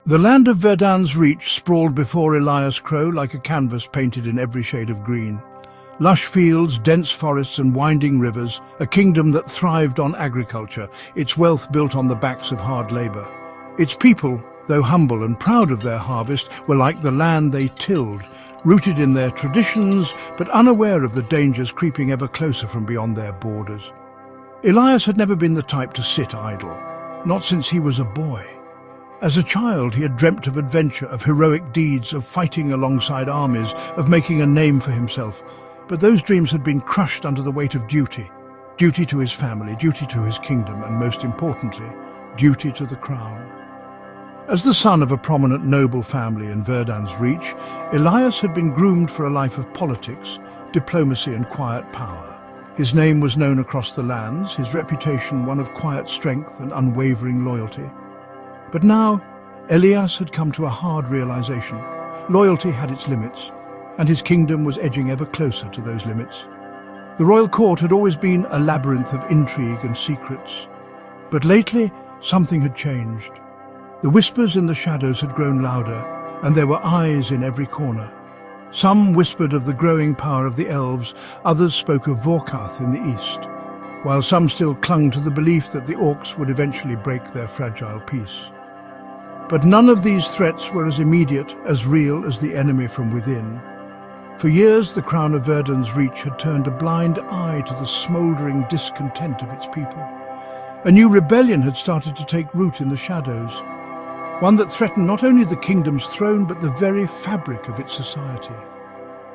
The land of Verdan's reach sprawled before Elias Crow like a canvas painted in every shade of green. Lush fields, dense forests and winding rivers, a kingdom that thrived on agriculture, its wealth built on the backs of hard labour. Its people, though humble and proud of their harvest, were like the land they tilled, rooted in their traditions but unaware of the dangers creeping ever closer from beyond their borders. Elias had never been the type to sit idle, not since he was a boy. As a child, he had dreamt of adventure, of heroic deeds, of fighting alongside armies, of making a name for himself. But those dreams had been crushed under the weight of duty. Duty to his family, duty to his kingdom, and most importantly, duty to the crown. As the son of a prominent noble family in Verdan's reach, Elias had been groomed for a life of politics, diplomacy and quiet power. His name was known across the lands, his reputation one of quiet strength and unwavering loyalty. But now, Elias had come to a hard realization. Loyalty had its limits, and his kingdom was edging ever closer to those limits. The royal court had always been a labyrinth of intrigue and secrets. But lately, something had changed. The whispers in the shadows had grown louder, and there were eyes in every corner. Some whispered of the growing power of the elves, others spoke of Vorkath in the east, while some still clung to the belief that the orcs would eventually break their fragile peace. But none of these threats were as immediate, as real as the enemy from within. For years, the crown of Verdan's reach had turned a blind eye to the smouldering discontent of its people. A new rebellion had started to take root in the shadows, one that threatened not only the kingdom's throne but the very fabric of its society.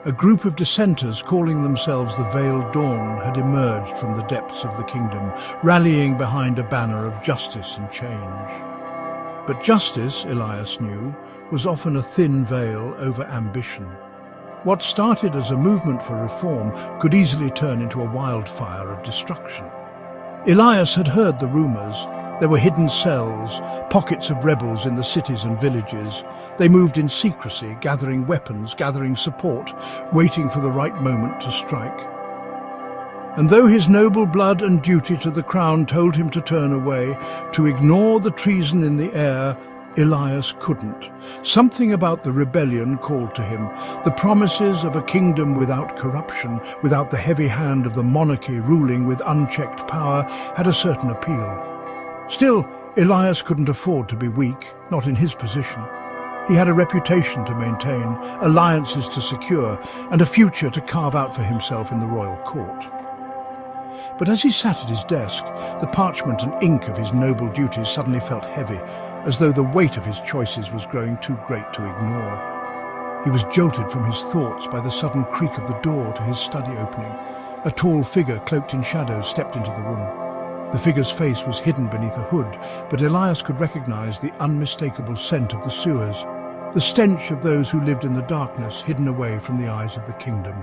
A group of dissenters calling themselves the Veiled Dawn had emerged from the depths of the kingdom, rallying behind a banner of justice and change. But justice, Elias knew, was often a thin veil over ambition. What started as a movement for reform could easily turn into a wildfire of destruction. Elias had heard the rumors. There were hidden cells, pockets of rebels in the cities and villages. They moved in secrecy, gathering weapons, gathering support, waiting for the right moment to strike. And though his noble blood and duty to the crown told him to turn away, to ignore the treason in the air, Elias couldn't. Something about the rebellion called to him. The promises of a kingdom without corruption, without the heavy hand of the monarchy ruling with unchecked power, had a certain appeal. Still, Elias couldn't afford to be weak, not in his position. He had a reputation to maintain, alliances to secure, and a future to carve out for himself in the royal court. But as he sat at his desk, the parchment and ink of his noble duties suddenly felt heavy, as though the weight of his choices was growing too great to ignore. He was jolted from his thoughts by the sudden creak of the door to his study opening. A tall figure cloaked in shadows stepped into the room. The figure's face was hidden beneath a hood, but Elias could recognize the unmistakable scent of the sewers, the stench of those who lived in the darkness, hidden away from the eyes of the kingdom.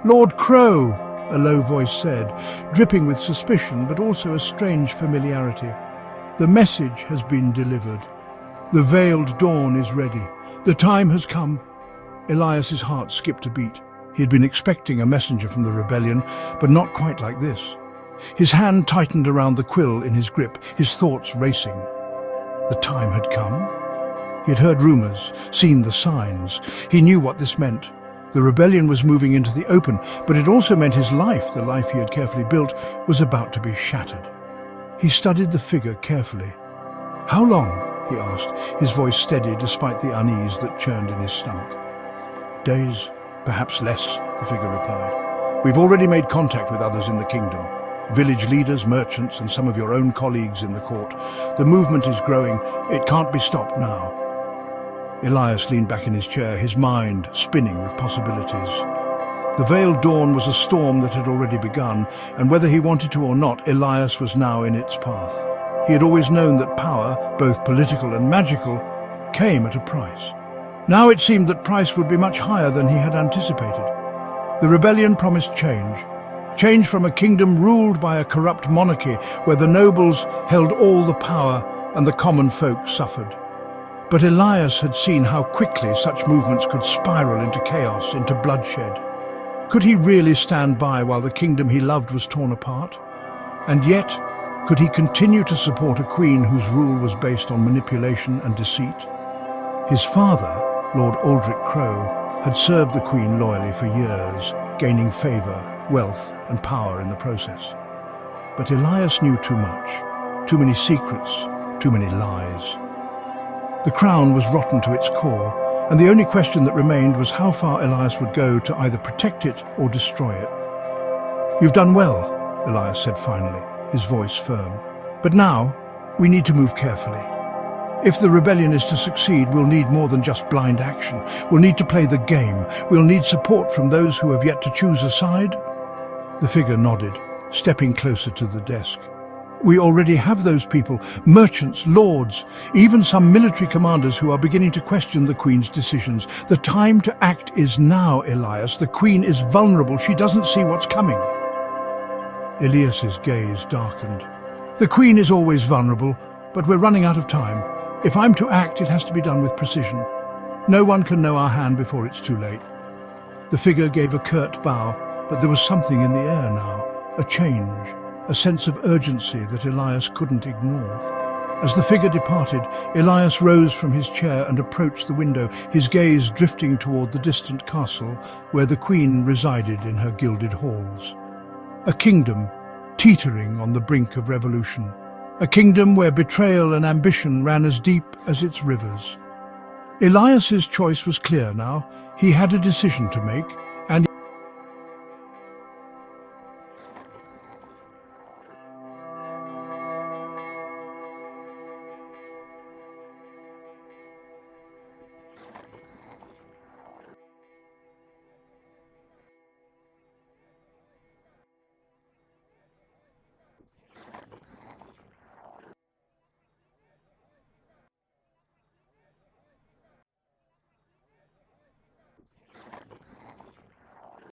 "Lord Crow," a low voice said, dripping with suspicion but also a strange familiarity. "The message has been delivered. The Veiled Dawn is ready. The time has come." Elias's heart skipped a beat. He had been expecting a messenger from the rebellion, but not quite like this. His hand tightened around the quill in his grip, his thoughts racing. The time had come? He had heard rumors, seen the signs. He knew what this meant. The rebellion was moving into the open, but it also meant his life, the life he had carefully built, was about to be shattered. He studied the figure carefully. "How long?" he asked, his voice steady despite the unease that churned in his stomach. "Days, perhaps less," the figure replied. "We've already made contact with others in the kingdom. Village leaders, merchants, and some of your own colleagues in the court. The movement is growing. It can't be stopped now." Elias leaned back in his chair, his mind spinning with possibilities. The Veiled Dawn was a storm that had already begun, and whether he wanted to or not, Elias was now in its path. He had always known that power, both political and magical, came at a price. Now it seemed that price would be much higher than he had anticipated. The rebellion promised change. Change from a kingdom ruled by a corrupt monarchy where the nobles held all the power and the common folk suffered. But Elias had seen how quickly such movements could spiral into chaos, into bloodshed. Could he really stand by while the kingdom he loved was torn apart? And yet, could he continue to support a queen whose rule was based on manipulation and deceit? His father, Lord Aldrich Crow, had served the Queen loyally for years, gaining favour, wealth and power in the process. But Elias knew too much, too many secrets, too many lies. The crown was rotten to its core, and the only question that remained was how far Elias would go to either protect it or destroy it. "You've done well," Elias said finally, his voice firm. "But now, we need to move carefully. If the rebellion is to succeed, we'll need more than just blind action. We'll need to play the game. We'll need support from those who have yet to choose a side." The figure nodded, stepping closer to the desk. "We already have those people, merchants, lords, even some military commanders who are beginning to question the Queen's decisions. The time to act is now, Elias. The Queen is vulnerable. She doesn't see what's coming." Elias's gaze darkened. "The Queen is always vulnerable, but we're running out of time. If I'm to act, it has to be done with precision. No one can know our hand before it's too late." The figure gave a curt bow, but there was something in the air now, a change, a sense of urgency that Elias couldn't ignore. As the figure departed, Elias rose from his chair and approached the window, his gaze drifting toward the distant castle where the Queen resided in her gilded halls. A kingdom teetering on the brink of revolution. A kingdom where betrayal and ambition ran as deep as its rivers. Elias's choice was clear now. He had a decision to make.